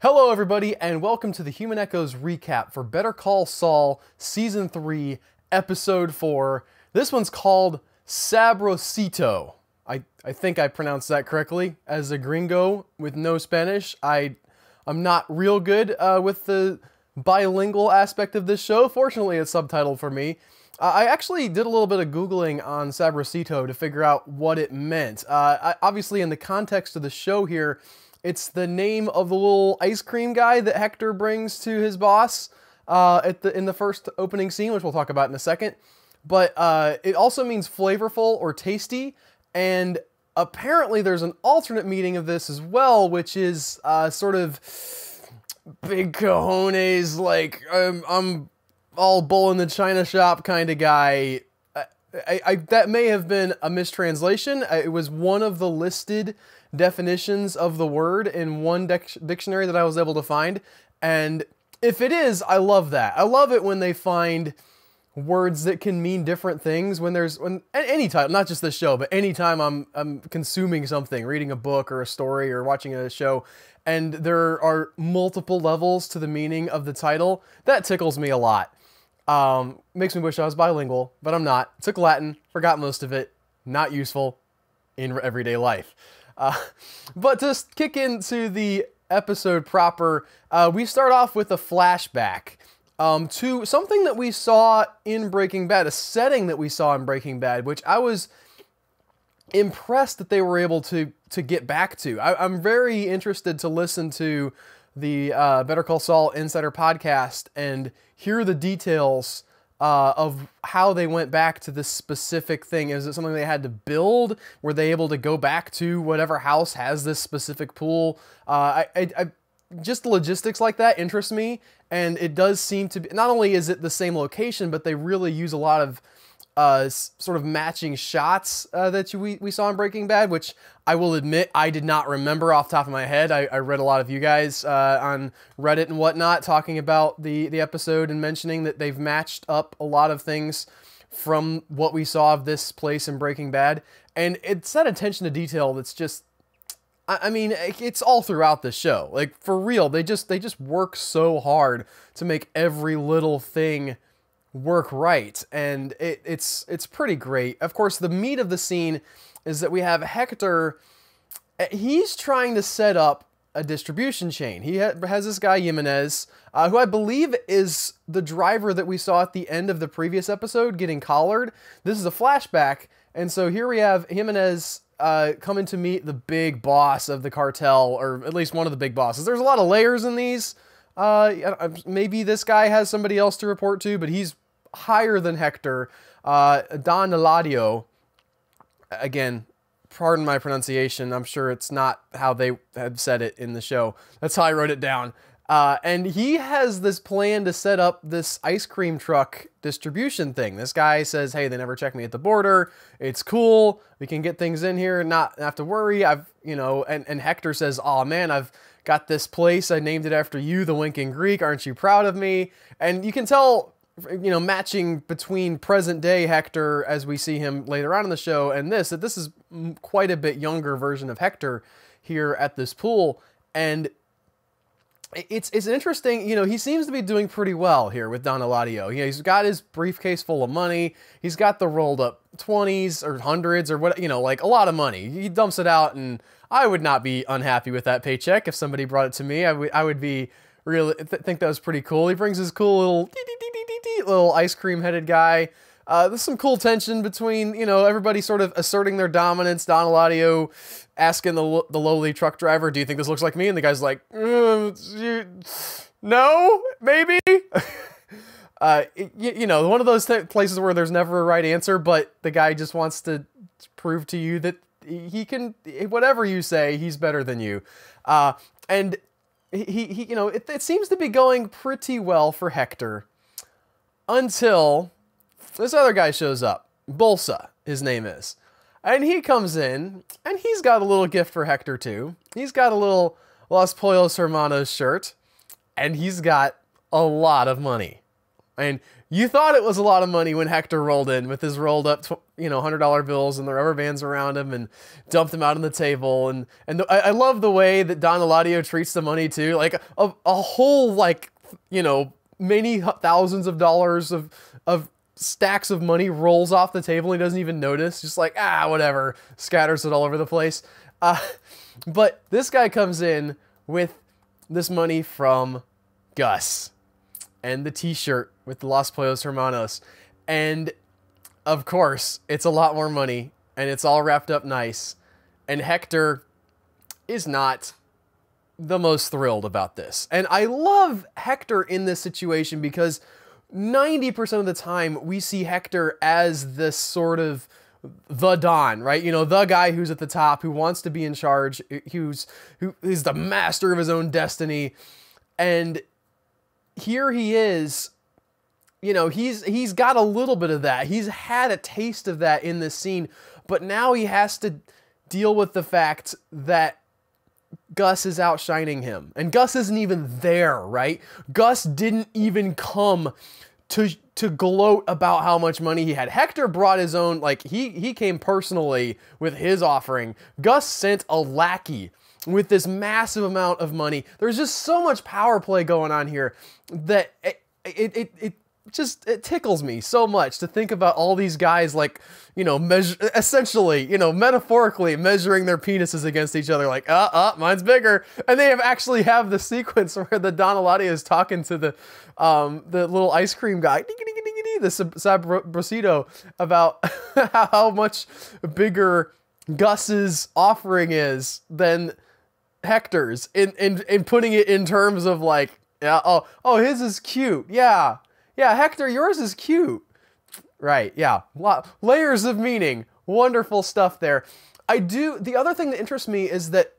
Hello everybody and welcome to the Human Echoes recap for Better Call Saul Season 3, Episode 4. This one's called Sabrosito. I think I pronounced that correctly. As a gringo with no Spanish, I'm not real good with the bilingual aspect of this show. Fortunately, it's subtitled for me. I actually did a little bit of Googling on Sabrosito to figure out what it meant. Obviously, in the context of the show here, it's the name of the little ice cream guy that Hector brings to his boss in the first opening scene, which we'll talk about in a second. But it also means flavorful or tasty, and apparently there's an alternate meaning of this as well, which is sort of big cojones, like I'm all bull in the china shop kind of guy. That may have been a mistranslation. It was one of the listed definitions of the word in one dictionary that I was able to find, and if it is, I love that. I love it when they find words that can mean different things when any time, not just this show, but anytime I'm consuming something, reading a book or a story or watching a show, and there are multiple levels to the meaning of the title, that tickles me a lot. Makes me wish I was bilingual, but I'm not. Took Latin, forgot most of it, not useful in everyday life. But to kick into the episode proper, we start off with a flashback to something that we saw in Breaking Bad, a setting that we saw in Breaking Bad, which I was impressed that they were able to get back to. I'm very interested to listen to the Better Call Saul Insider podcast and hear the details of how they went back to this specific thing. Is it something they had to build? Were they able to go back to whatever house has this specific pool? Just the logistics like that interest me, and it does seem to be, not only is it the same location, but they really use a lot of sort of matching shots that we saw in Breaking Bad, which I will admit I did not remember off the top of my head. I read a lot of you guys on Reddit and whatnot talking about the episode and mentioning that they've matched up a lot of things from what we saw of this place in Breaking Bad, and it's that attention to detail that's just, I mean, it's all throughout the show. Like, for real, they just work so hard to make every little thing work right, and it's pretty great. Of course, the meat of the scene is that we have Hector. He's trying to set up a distribution chain. He has this guy Jimenez, who I believe is the driver that we saw at the end of the previous episode getting collared. This is a flashback, and so here we have Jimenez coming to meet the big boss of the cartel, or at least one of the big bosses. There's a lot of layers in these. Maybe this guy has somebody else to report to, but he's higher than Hector. Don Eladio, again, pardon my pronunciation, I'm sure it's not how they had said it in the show. That's how I wrote it down. And he has this plan to set up this ice cream truck distribution thing. This guy says, hey, they never check me at the border. It's cool. We can get things in here and not have to worry. And Hector says, oh man, I've got this place. I named it after you, the Winking Greek. Aren't you proud of me? And you can tell, matching between present day Hector as we see him later on in the show and that this is quite a bit younger version of Hector here at this pool. And it's interesting, he seems to be doing pretty well here with Don Eladio. He's got his briefcase full of money. He's got the rolled up 20s or hundreds or what, like a lot of money. He dumps it out, and I would not be unhappy with that paycheck if somebody brought it to me. I would be really think that was pretty cool. He brings his cool little ice cream headed guy. There's some cool tension between, everybody sort of asserting their dominance. Don Eladio asking the lowly truck driver, do you think this looks like me? And the guy's like, no, maybe. One of those places where there's never a right answer, but the guy just wants to prove to you that he can, whatever you say, he's better than you. And it seems to be going pretty well for Hector until this other guy shows up. Bolsa, his name is. And he comes in, and he's got a little gift for Hector too. He's got a little Los Pollos Hermanos shirt, and he's got a lot of money. And you thought it was a lot of money when Hector rolled in with his rolled up, $100 bills and the rubber bands around him and dumped them out on the table. And I love the way that Don Eladio treats the money too. Like a whole, like, many thousands of dollars of stacks of money rolls off the table. He doesn't even notice. Just like, whatever, scatters it all over the place. But this guy comes in with this money from Gus and the t-shirt with the Los Pollos Hermanos. And of course, it's a lot more money and it's all wrapped up nice. And Hector is not the most thrilled about this. And I love Hector in this situation because 90% of the time we see Hector as this sort of the Don, right? The guy who's at the top, who wants to be in charge, who is the master of his own destiny. And here he is, he's got a little bit of that. He's had a taste of that in this scene, but now he has to deal with the fact that Gus is outshining him. And Gus isn't even there, right? Gus didn't even come to gloat about how much money he had. Hector brought his own, like, he came personally with his offering. Gus sent a lackey with this massive amount of money. There's just so much power play going on here that it tickles me so much to think about all these guys, like, essentially, metaphorically measuring their penises against each other, like, mine's bigger. And they actually have the sequence where the Don Eladio is talking to the little ice cream guy, the Sabrosito, about how much bigger Gus's offering is than Hector's, in putting it in terms of, like, his is cute. Yeah, Hector, yours is cute. Right, yeah. Layers of meaning. Wonderful stuff there. The other thing that interests me is that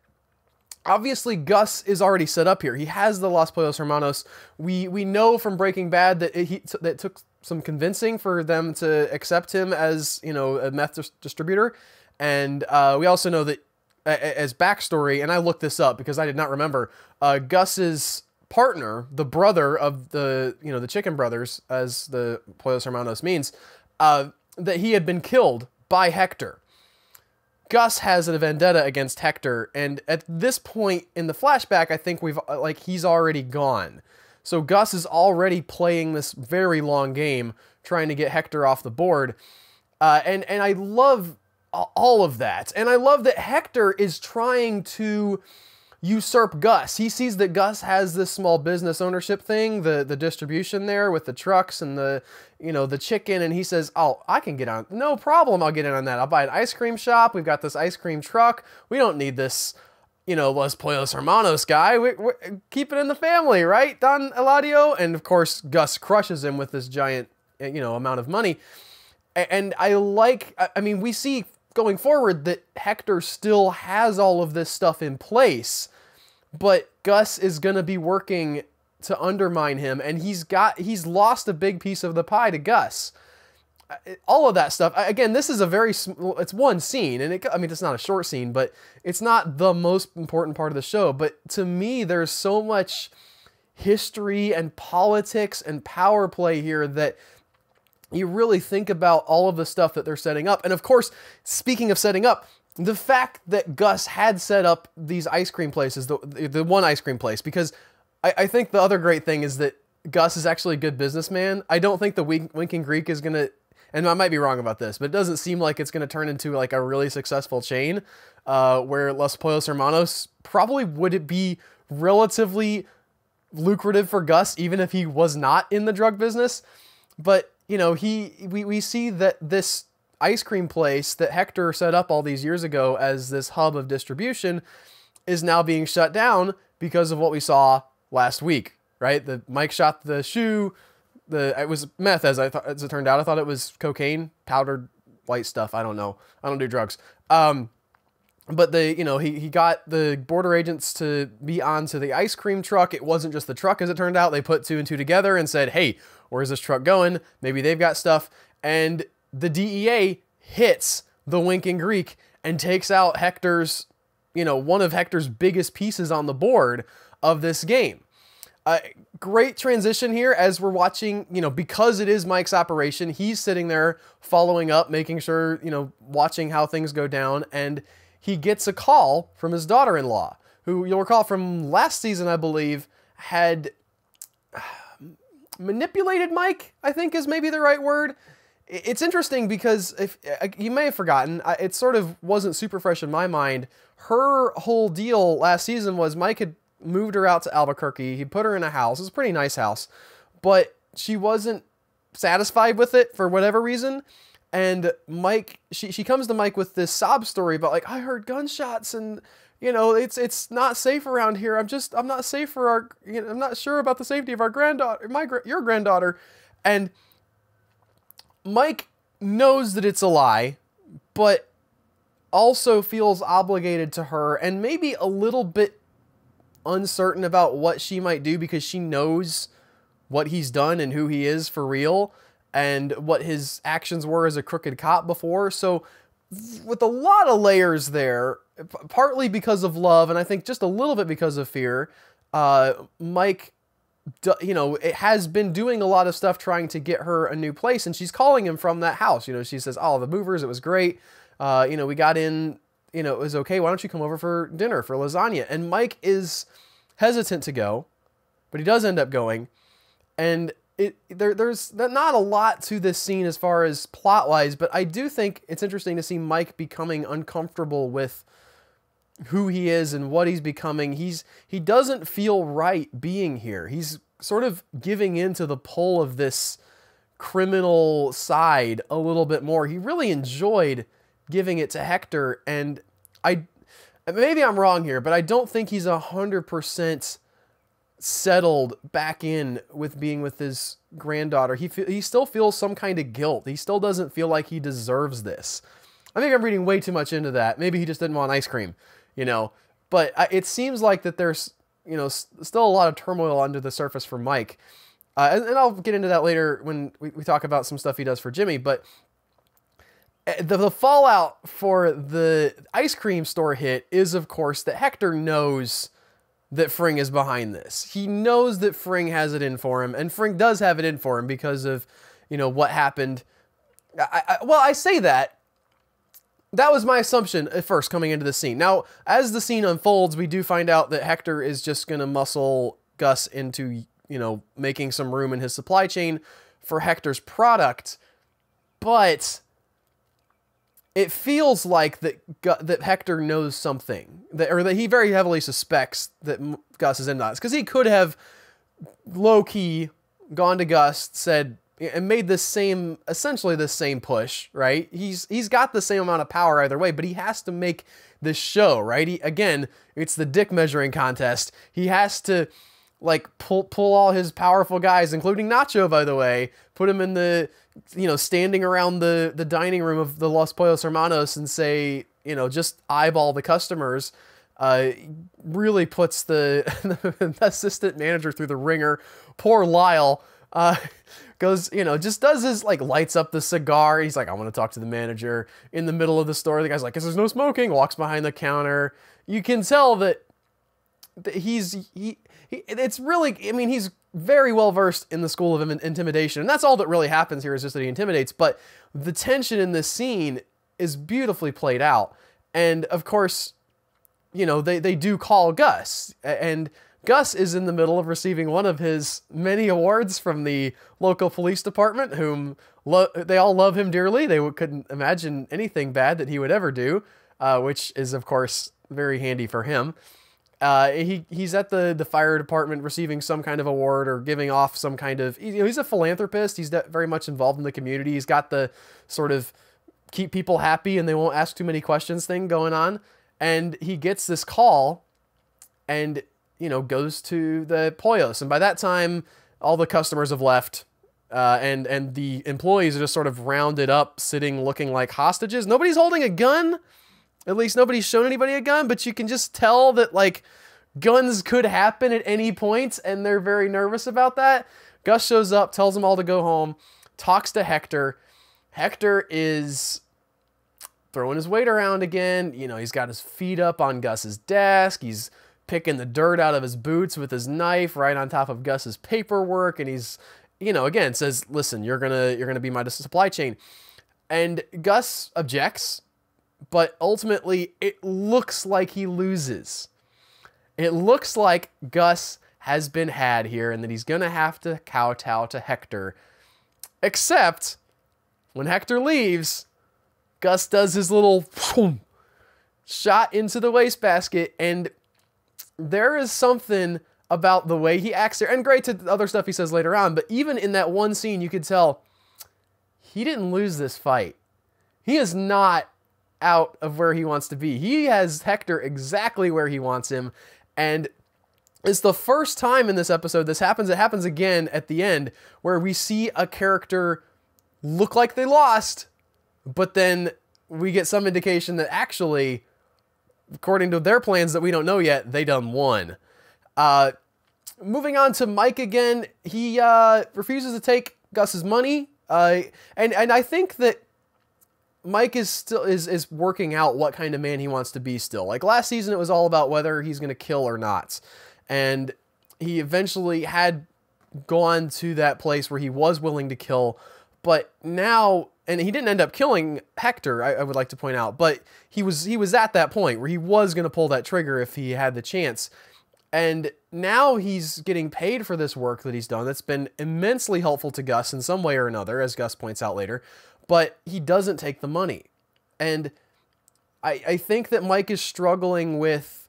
obviously Gus is already set up here. He has the Los Pollos Hermanos. We know from Breaking Bad that it took some convincing for them to accept him as, a meth distributor. And we also know that as backstory, and I looked this up because I did not remember, Gus's partner, the brother of the Chicken Brothers, as the Pollos Hermanos means, that he had been killed by Hector. Gus has a vendetta against Hector, and at this point in the flashback, I think he's already gone. So Gus is already playing this very long game, trying to get Hector off the board, and I love all of that, and I love that Hector is trying to usurp Gus. He sees that Gus has this small business ownership thing, the distribution there with the trucks and the chicken, and he says, I can get on, no problem, I'll get in on that. I'll buy an ice cream shop. We've got this ice cream truck. We don't need this, Los Pollos Hermanos guy. We keep it in the family, right, Don Eladio? And of course, Gus crushes him with this giant, amount of money. And we see going forward that Hector still has all of this stuff in place, but Gus is going to be working to undermine him, and he's lost a big piece of the pie to Gus. All of that stuff. Again, this is it's one scene, and it's not a short scene, but it's not the most important part of the show. But to me, there's so much history and politics and power play here that you really think about all of the stuff that they're setting up. And of course, speaking of setting up, the fact that Gus had set up these ice cream places, the one ice cream place, because I think the other great thing is that Gus is actually a good businessman. I don't think the Winking Greek is going to, and I might be wrong about this, but it doesn't seem like it's going to turn into like a really successful chain where Los Pollos Hermanos probably would it be relatively lucrative for Gus, even if he was not in the drug business. But we see that this ice cream place that Hector set up all these years ago as this hub of distribution is now being shut down because of what we saw last week, right? Mike shot the shoe. It was meth, as it turned out. I thought it was cocaine, powdered white stuff. I don't know. I don't do drugs. But he got the border agents to be onto the ice cream truck. It wasn't just the truck, as it turned out. They put two and two together and said, hey, where's this truck going? Maybe they've got stuff. And the DEA hits the Winking Greek and takes out Hector's, one of Hector's biggest pieces on the board of this game. Great transition here as we're watching, you know, because it is Mike's operation, he's sitting there following up, making sure, you know, watching how things go down, and he gets a call from his daughter-in-law, who you'll recall from last season, I believe, had manipulated Mike, I think is maybe the right word. It's interesting because if you may have forgotten, it sort of wasn't super fresh in my mind. Her whole deal last season was Mike had moved her out to Albuquerque. He put her in a house. It was a pretty nice house, but she wasn't satisfied with it for whatever reason. And Mike, she comes to Mike with this sob story about like, I heard gunshots and, you know, it's not safe around here. I'm not safe for our, you know, I'm not sure about the safety of our granddaughter, your granddaughter. And Mike knows that it's a lie, but also feels obligated to her and maybe a little bit uncertain about what she might do because she knows what he's done and who he is for real and what his actions were as a crooked cop before. So with a lot of layers there, partly because of love and I think just a little bit because of fear, Mike, you know, it has been doing a lot of stuff trying to get her a new place, and she's calling him from that house. You know, she says, oh, the movers, it was great. You know, we got in, you know, it was okay. Why don't you come over for dinner, for lasagna? And Mike is hesitant to go, but he does end up going. And there's not a lot to this scene as far as plot-wise, but I do think it's interesting to see Mike becoming uncomfortable with who he is and what he's becoming. He doesn't feel right being here. He's sort of giving into the pull of this criminal side a little bit more. He really enjoyed giving it to Hector, and maybe I'm wrong here, but I don't think he's 100% settled back in with being with his granddaughter. He still feels some kind of guilt. He still doesn't feel like he deserves this. I think I'm reading way too much into that. Maybe he just didn't want ice cream, you know, but it seems like that there's, you know, still a lot of turmoil under the surface for Mike. And I'll get into that later when we talk about some stuff he does for Jimmy, but the fallout for the ice cream store hit is, of course, that Hector knows that Fring is behind this. He knows that Fring has it in for him, and Fring does have it in for him because of, you know, what happened. Well, I say that. That was my assumption at first coming into the scene. Now, as the scene unfolds, we do find out that Hector is just going to muscle Gus into, you know, making some room in his supply chain for Hector's product. But it feels like that Hector knows something, or that he very heavily suspects that Gus is in this, because he could have low-key gone to Gus, said, and made this same, essentially the same push, right? He's got the same amount of power either way, but he has to make this show, right? Again, it's the dick measuring contest. He has to, like, pull all his powerful guys, including Nacho, by the way, put him in the, you know, standing around the dining room of the Los Pollos Hermanos and say, you know, just eyeball the customers. Really puts the assistant manager through the ringer. Poor Lyle goes, you know, just does his, like, lights up the cigar. He's like, I want to talk to the manager. In the middle of the store, the guy's like, 'cause there's no smoking. Walks behind the counter. You can tell that it's really, I mean, he's very well versed in the school of intimidation, and that's all that really happens here, is just that he intimidates. But the tension in this scene is beautifully played out, and of course, you know, they do call Gus, and Gus is in the middle of receiving one of his many awards from the local police department, whom they all love him dearly. They couldn't imagine anything bad that he would ever do, which is, of course, very handy for him. He's at the fire department receiving some kind of award or giving off some kind of, you know, he's a philanthropist. He's very much involved in the community. He's got the sort of keep people happy and they won't ask too many questions thing going on. And he gets this call and, you know, goes to the Pollos. And by that time, all the customers have left. And the employees are just sort of rounded up, sitting looking like hostages. Nobody's holding a gun. At least nobody's shown anybody a gun, but you can just tell that, like, guns could happen at any point, and they're very nervous about that. Gus shows up, tells them all to go home, talks to Hector. Hector is throwing his weight around again. You know, he's got his feet up on Gus's desk. He's picking the dirt out of his boots with his knife right on top of Gus's paperwork, and he's, you know, again says, listen, you're gonna be my supply chain. And Gus objects, but ultimately it looks like he loses. It looks like Gus has been had here and that he's gonna have to kowtow to Hector. Except when Hector leaves, Gus does his little shot into the wastebasket, and there is something about the way he acts there, and great to the other stuff he says later on, but even in that one scene, you could tell he didn't lose this fight. He is not out of where he wants to be. He has Hector exactly where he wants him, and it's the first time in this episode this happens. It happens again at the end, where we see a character look like they lost, but then we get some indication that actually, according to their plans that we don't know yet, they done won. Moving on to Mike again, he refuses to take Gus's money, and I think that Mike is still is working out what kind of man he wants to be still. Like last season, it was all about whether he's going to kill or not, and he eventually had gone to that place where he was willing to kill, but now, and he didn't end up killing Hector, I would like to point out, but he was at that point where he was going to pull that trigger if he had the chance. And now he's getting paid for this work that he's done. That's been immensely helpful to Gus in some way or another, as Gus points out later, but he doesn't take the money. And I think that Mike is struggling with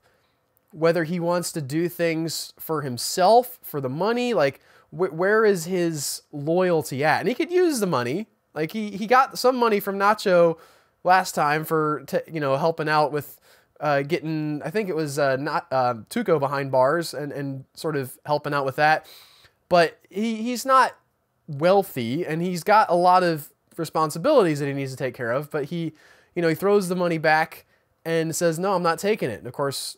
whether he wants to do things for himself, for the money, like where is his loyalty at? And he could use the money. Like he got some money from Nacho last time for helping out with getting, I think it was Tuco behind bars and sort of helping out with that. But he's not wealthy, and he's got a lot of responsibilities that he needs to take care of. But he throws the money back and says, "No, I'm not taking it." And of course,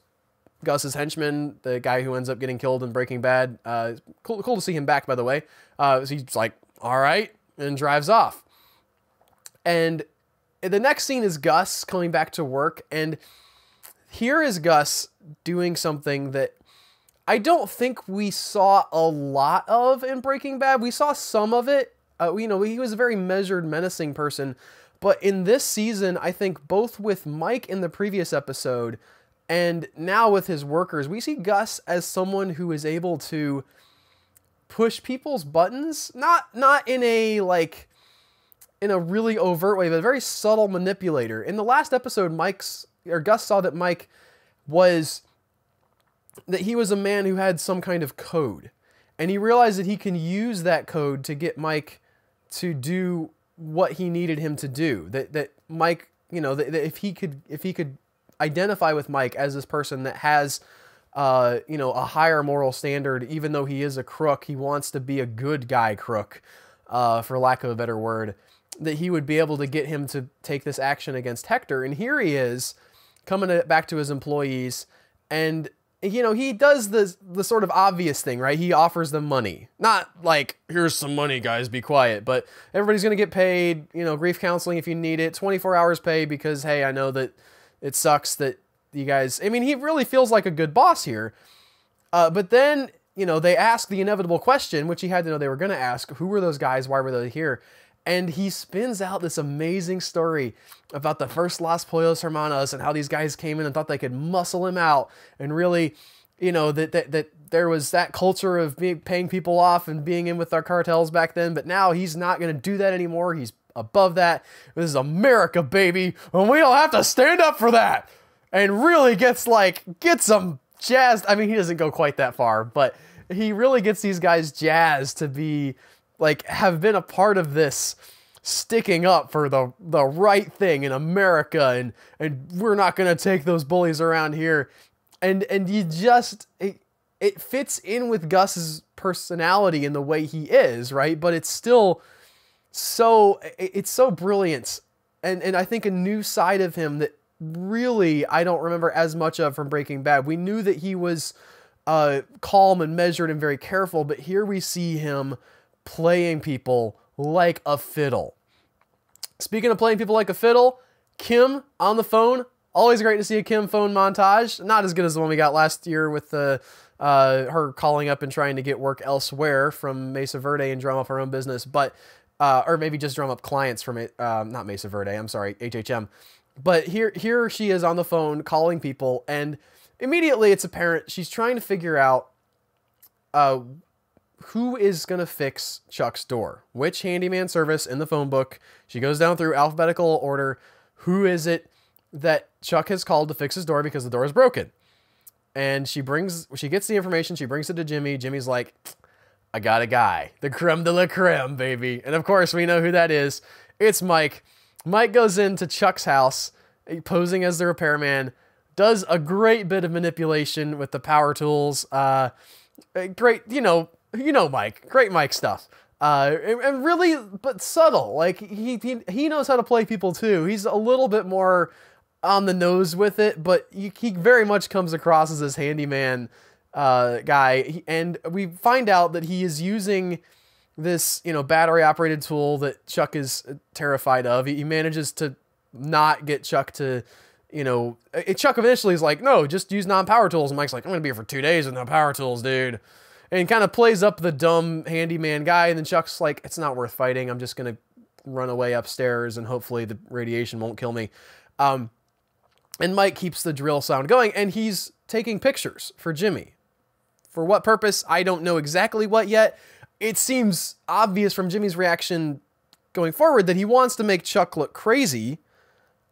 Gus's henchman, the guy who ends up getting killed in Breaking Bad, cool to see him back, by the way. So he's like, "All right," and drives off. And the next scene is Gus coming back to work, and here is Gus doing something that I don't think we saw a lot of in Breaking Bad. We saw some of it. He was a very measured, menacing person, but in this season, I think both with Mike in the previous episode and now with his workers, we see Gus as someone who is able to push people's buttons, not in a really overt way, but a very subtle manipulator. In the last episode, Gus saw that Mike was a man who had some kind of code, and he realized that he can use that code to get Mike to do what he needed him to do. That Mike, that if he could identify with Mike as this person that has a higher moral standard, even though he is a crook, he wants to be a good guy crook, for lack of a better word, that he would be able to get him to take this action against Hector. And here he is coming back to his employees, and he does the sort of obvious thing, right? He offers them money. Not like, here's some money, guys, be quiet, but everybody's going to get paid, grief counseling if you need it, 24 hours pay, because, hey, I know that it sucks that you guys, he really feels like a good boss here. But then, they ask the inevitable question, which he had to know they were going to ask: who were those guys? Why were they here? And he spins out this amazing story about the first Los Pollos Hermanos and how these guys came in and thought they could muscle him out, and really, that there was that culture of paying people off and being in with our cartels back then, but now he's not going to do that anymore. He's above that. This is America, baby, and we don't have to stand up for that. And really gets them jazzed. He doesn't go quite that far, but he really gets these guys jazzed to be have been a part of this sticking up for the right thing in America, and we're not going to take those bullies around here. And it fits in with Gus's personality and the way he is, right? But it's still so brilliant. And I think a new side of him that really I don't remember as much of from Breaking Bad. We knew that he was calm and measured and very careful, but here we see him playing people like a fiddle. Speaking of playing people like a fiddle, Kim on the phone Always great to see a Kim phone montage. Not as good as the one we got last year with the her calling up and trying to get work elsewhere from Mesa Verde and drum up her own business, but or maybe just drum up clients from not Mesa Verde. I'm sorry, HHM. But here she is on the phone calling people, and immediately it's apparent she's trying to figure out who is going to fix Chuck's door. Which handyman service in the phone book. She goes down through alphabetical order. Who is it that Chuck has called to fix his door because the door is broken? And she gets the information. She brings it to Jimmy. Jimmy's like, I got a guy. The creme de la creme, baby. And of course, we know who that is. It's Mike. Mike goes into Chuck's house, posing as the repairman, does a great bit of manipulation with the power tools. Great, you know Mike. Great Mike stuff. And really, but subtle. Like, he knows how to play people too. He's a little bit more on the nose with it, but he very much comes across as this handyman guy. And we find out that he is using this, battery operated tool that Chuck is terrified of. He manages to not get Chuck to, Chuck eventually is like, no, just use non-power tools. And Mike's like, I'm going to be here for 2 days with no power tools, dude. And kind of plays up the dumb handyman guy. And then Chuck's like, it's not worth fighting. I'm just going to run away upstairs and hopefully the radiation won't kill me. And Mike keeps the drill sound going, and he's taking pictures for Jimmy. For what purpose? I don't know exactly what yet. It seems obvious from Jimmy's reaction going forward that he wants to make Chuck look crazy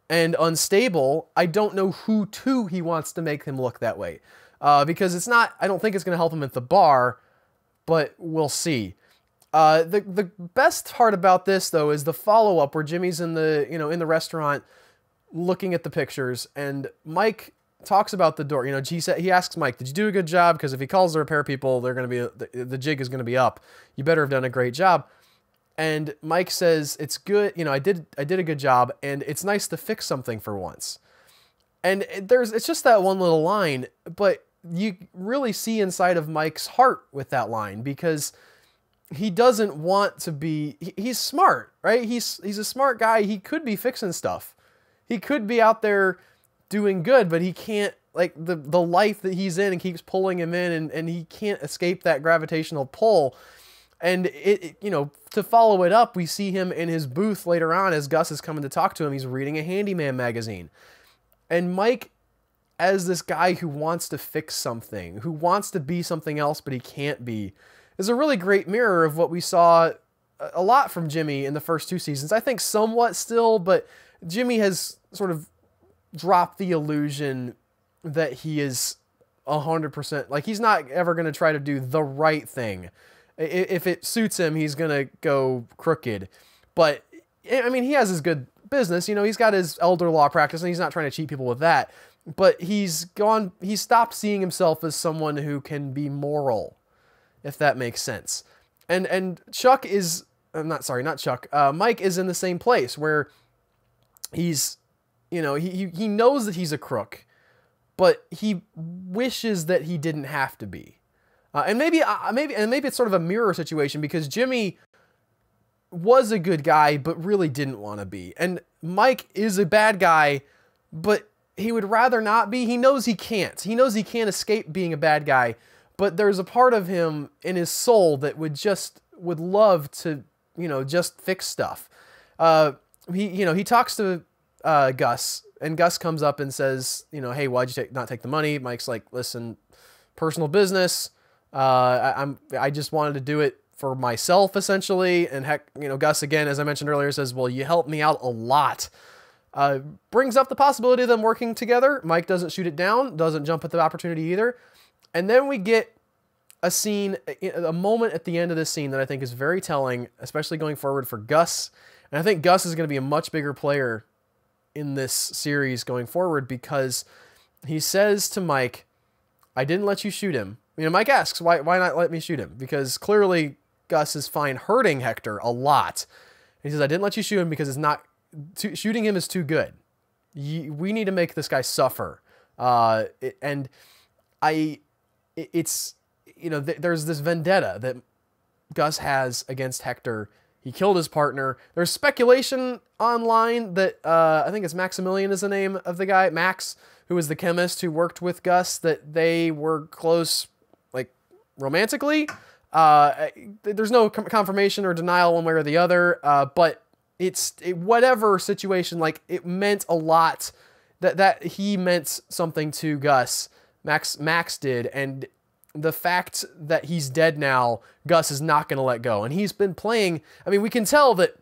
and unstable. I don't know who to he wants to make him look that way. Because it's not, I don't think it's going to help him at the bar, but we'll see. The best part about this, though, is the follow-up where Jimmy's in the, in the restaurant looking at the pictures, and Mike talks about the door. He asks Mike, did you do a good job? Because if he calls the repair people, they're going to be, the jig is going to be up. You better have done a great job. And Mike says, it's good. I did a good job, and it's nice to fix something for once. And it's just that one little line, but you really see inside of Mike's heart with that line, because he doesn't want to be, he's smart, right? He's a smart guy. He could be fixing stuff. He could be out there doing good, but he can't, like the life that he's in and keeps pulling him in, and he can't escape that gravitational pull. And to follow it up, we see him in his booth later on as Gus is coming to talk to him. He's reading a handyman magazine. And Mike, as this guy who wants to fix something, who wants to be something else but he can't be, is a really great mirror of what we saw a lot from Jimmy in the first 2 seasons. I think somewhat still, but Jimmy has sort of dropped the illusion that he is 100%, like he's not ever going to try to do the right thing. If it suits him, he's going to go crooked. But, I mean, he has his good business. He's got his elder law practice, and he's not trying to cheat people with that. But he's stopped seeing himself as someone who can be moral, if that makes sense. And Chuck is, not Chuck, Mike is in the same place where he's, he knows that he's a crook, but he wishes that he didn't have to be. And maybe it's sort of a mirror situation, because Jimmy was a good guy, but really didn't want to be. And Mike is a bad guy, but he would rather not be. He knows he can't. He knows he can't escape being a bad guy, but there's a part of him in his soul that would love to, just fix stuff. He talks to Gus, and Gus comes up and says, hey, why'd you not take the money? Mike's like, listen, personal business. I just wanted to do it for myself, essentially. And Gus, again, as I mentioned earlier, says, well, you helped me out a lot. Brings up the possibility of them working together. Mike doesn't shoot it down, doesn't jump at the opportunity either. And then we get a moment at the end of this scene that I think is very telling, especially going forward for Gus. And I think Gus is going to be a much bigger player in this series going forward, because he says to Mike, I didn't let you shoot him. Mike asks, why not let me shoot him? Because clearly Gus is fine hurting Hector a lot. And he says, I didn't let you shoot him because shooting him is too good. We need to make this guy suffer. There's this vendetta that Gus has against Hector. he killed his partner. There's speculation online that, I think it's Maximilian is the name of the guy, Max, who was the chemist who worked with Gus, that they were close, like, romantically. There's no confirmation or denial one way or the other, but whatever situation, like, it meant a lot that he meant something to Gus. Max did, and the fact that he's dead now, Gus is not going to let go. And he's been playing, I mean, we can tell that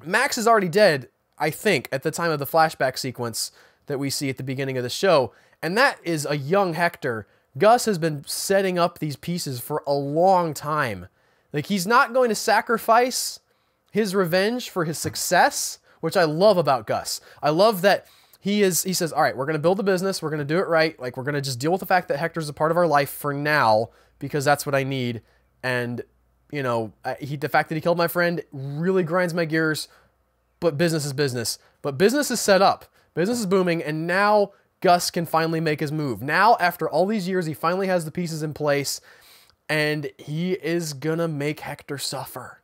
Max is already dead, I think, at the time of the flashback sequence that we see at the beginning of the show. And that is a young Hector. Gus has been setting up these pieces for a long time. Like, he's not going to sacrifice his revenge for his success, which I love about Gus. I love that he says, all right, we're going to build a business. We're going to do it right. Like, we're going to just deal with the fact that Hector's a part of our life for now, because that's what I need. And, you know, the fact that he killed my friend really grinds my gears, but business is business. But business is set up. Business is booming, and now Gus can finally make his move. Now, after all these years, he finally has the pieces in place, and he is gonna make Hector suffer.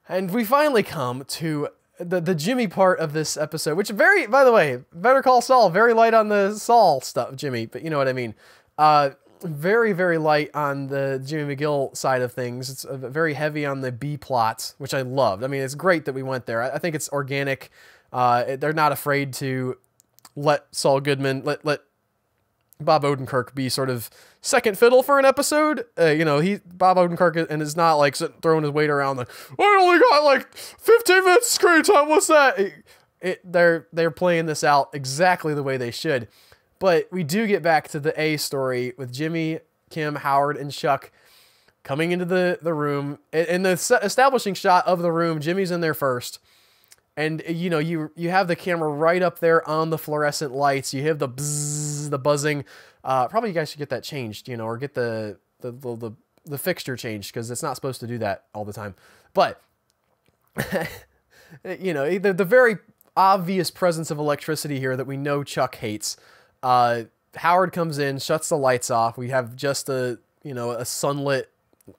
And we finally come to the Jimmy part of this episode, which by the way, Better Call Saul, very light on the Saul stuff, Jimmy, but you know what I mean. Very, very light on the Jimmy McGill side of things. It's very heavy on the B plot, which I loved. I mean, it's great that we went there. I think it's organic. They're not afraid to let Saul Goodman, let Bob Odenkirk be sort of second fiddle for an episode. You know, Bob Odenkirk, and is not like throwing his weight around like, I only got like 15 minutes screen time. What's that? They're playing this out exactly the way they should. But we do get back to the A story with Jimmy, Kim, Howard, and Chuck coming into the room. In the establishing shot of the room, Jimmy's in there first. And, you know, you have the camera right up there on the fluorescent lights. You have the bzzz, the buzzing. Probably you guys should get that changed, you know, or get the fixture changed, because it's not supposed to do that all the time. But, you know, the very obvious presence of electricity here that we know Chuck hates. Howard comes in, shuts the lights off. We have just a sunlit,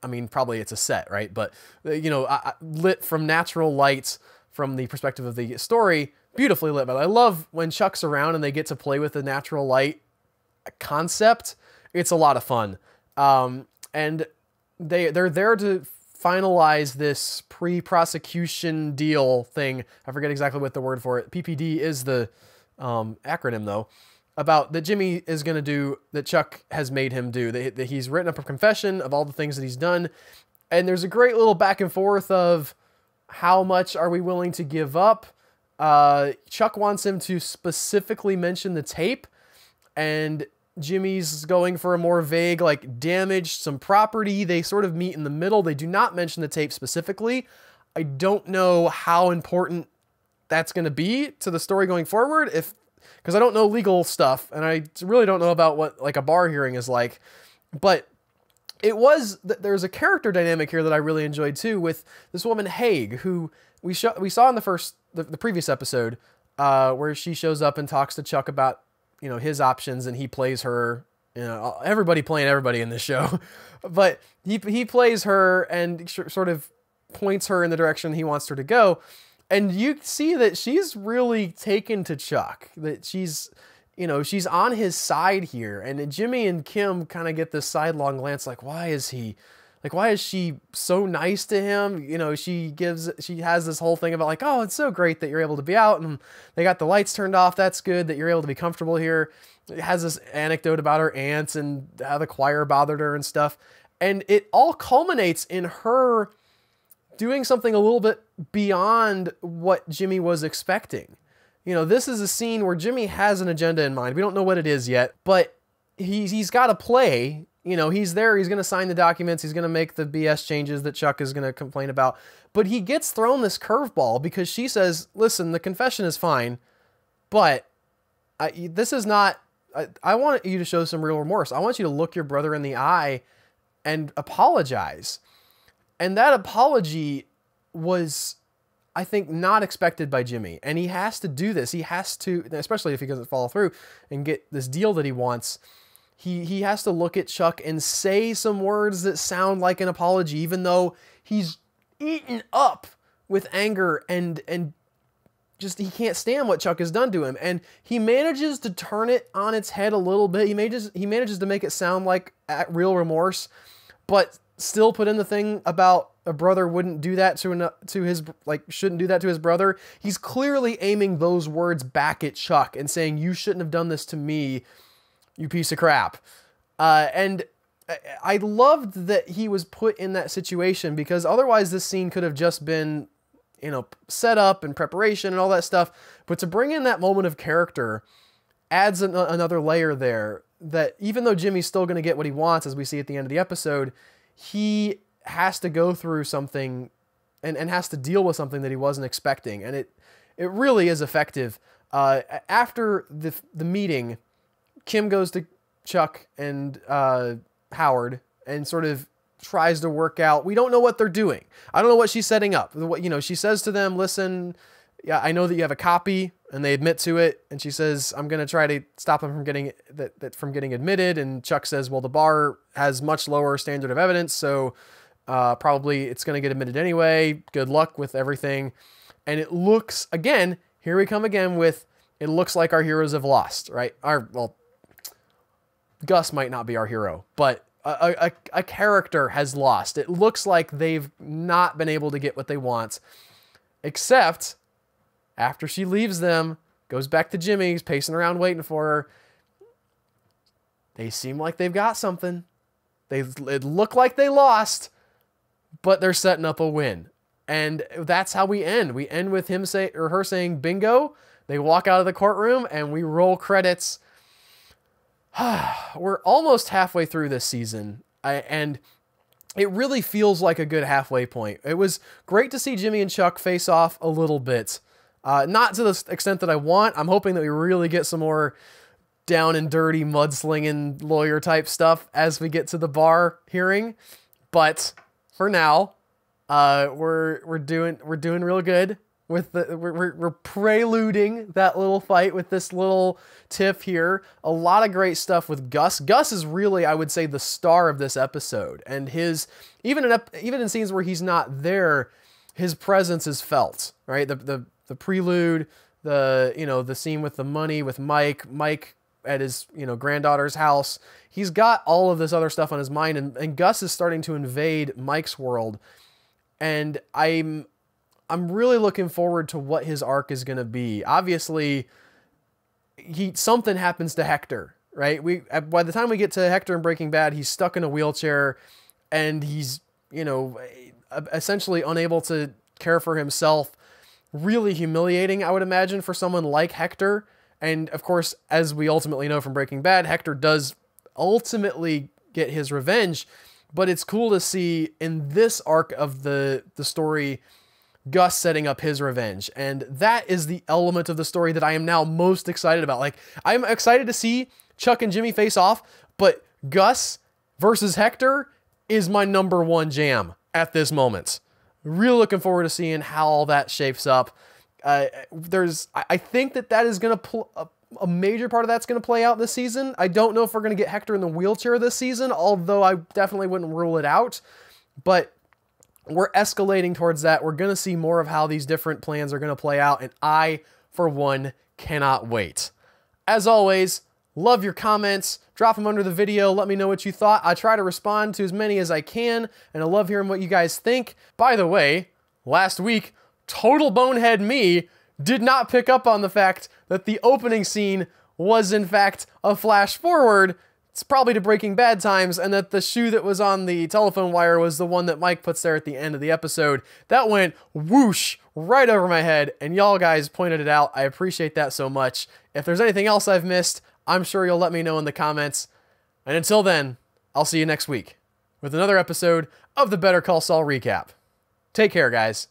I mean, probably it's a set, right? But, you know, lit from natural lights from the perspective of the story, beautifully lit. But I love when Chuck's around and they get to play with the natural light concept. It's a lot of fun. And they're there to finalize this pre-prosecution deal thing. I forget exactly what the word for it. PPD is the acronym, though, about that Jimmy is going to do, that Chuck has made him do. That he's written up a confession of all the things that he's done. And there's a great little back and forth of how much are we willing to give up. Chuck wants him to specifically mention the tape, and Jimmy's going for a more vague, like, damaged some property. They sort of meet in the middle. They do not mention the tape specifically. I don't know how important that's going to be to the story going forward, because I don't know legal stuff, and I really don't know about what, like, a bar hearing is like. But there's a character dynamic here that I really enjoyed too, with this woman Haig, who we saw in the previous episode, where she shows up and talks to Chuck about, you know, his options, and he plays her. You know, everybody playing everybody in this show, but he plays her and sort of points her in the direction he wants her to go, and you see that she's really taken to Chuck. That she's on his side here, and Jimmy and Kim kind of get this sidelong glance, like, why is she so nice to him? You know, she has this whole thing about like, oh, it's so great that you're able to be out, and they got the lights turned off. That's good that you're able to be comfortable here. It has this anecdote about her aunts and how the choir bothered her and stuff. And it all culminates in her doing something a little bit beyond what Jimmy was expecting. You know, this is a scene where Jimmy has an agenda in mind. We don't know what it is yet, but he's got to play. You know, he's there. He's going to sign the documents. He's going to make the BS changes that Chuck is going to complain about. But he gets thrown this curveball because she says, listen, the confession is fine, but this is not... I want you to show some real remorse. I want you to look your brother in the eye and apologize. And that apology was, I think, not expected by Jimmy. And he has to do this. He has to, especially if he doesn't follow through and get this deal that he wants, he has to look at Chuck and say some words that sound like an apology, even though he's eaten up with anger and just he can't stand what Chuck has done to him. And he manages to turn it on its head a little bit. He manages to make it sound like real remorse, but still put in the thing about a brother wouldn't do that to his, like, shouldn't do that to his brother. He's clearly aiming those words back at Chuck and saying, you shouldn't have done this to me, you piece of crap. And I loved that he was put in that situation, because otherwise this scene could have just been, you know, set up and preparation and all that stuff. But to bring in that moment of character adds another layer there, that even though Jimmy's still going to get what he wants, as we see at the end of the episode, he has to go through something and has to deal with something that he wasn't expecting. And it really is effective. After the meeting, Kim goes to Chuck and Howard and sort of tries to work out. We don't know what they're doing. I don't know what she's setting up. You know, she says to them, listen, yeah, I know that you have a copy, and they admit to it. And she says, I'm going to try to stop them from getting from getting admitted. And Chuck says, well, the bar has much lower standard of evidence, so probably it's going to get admitted anyway. Good luck with everything. And it looks, again, here we come again with, it looks like our heroes have lost, right? Well, Gus might not be our hero, but a character has lost. It looks like they've not been able to get what they want, except after she leaves them, goes back to Jimmy's, pacing around waiting for her. They seem like they've got something. It looked like they lost, but they're setting up a win. And that's how we end. We end with her saying bingo. They walk out of the courtroom and we roll credits. We're almost halfway through this season, and it really feels like a good halfway point. It was great to see Jimmy and Chuck face off a little bit. Not to the extent that I want. I'm hoping that we really get some more down and dirty mudslinging lawyer type stuff as we get to the bar hearing. But for now, we're doing real good with we're preluding that little fight with this little tiff here. A lot of great stuff with Gus. Gus is really, I would say, the star of this episode, and his even in scenes where he's not there, his presence is felt, right? The prelude, the scene with the money with Mike at his granddaughter's house. He's got all of this other stuff on his mind, and Gus is starting to invade Mike's world, and I'm really looking forward to what his arc is going to be. Obviously, something happens to Hector, right? By the time we get to Hector in Breaking Bad, he's stuck in a wheelchair, and he's essentially unable to care for himself. Really humiliating, I would imagine, for someone like Hector. And of course, as we ultimately know from Breaking Bad, Hector does ultimately get his revenge. But it's cool to see in this arc of the story, Gus setting up his revenge. And that is the element of the story that I am now most excited about. Like, I'm excited to see Chuck and Jimmy face off, but Gus versus Hector is my #1 jam at this moment. Really looking forward to seeing how all that shapes up. I think that is going to a major part of that's going to play out this season. I don't know if we're going to get Hector in the wheelchair this season, although I definitely wouldn't rule it out. But we're escalating towards that. We're going to see more of how these different plans are going to play out, and I, for one, cannot wait. As always, love your comments. Drop them under the video. Let me know what you thought. I try to respond to as many as I can, and I love hearing what you guys think. By the way, last week, total bonehead me did not pick up on the fact that the opening scene was, in fact, a flash forward. It's probably to Breaking Bad times, and that the shoe that was on the telephone wire was the one that Mike puts there at the end of the episode. That went whoosh right over my head, and y'all guys pointed it out. I appreciate that so much. If there's anything else I've missed, I'm sure you'll let me know in the comments. And until then, I'll see you next week with another episode of the Better Call Saul recap. Take care, guys.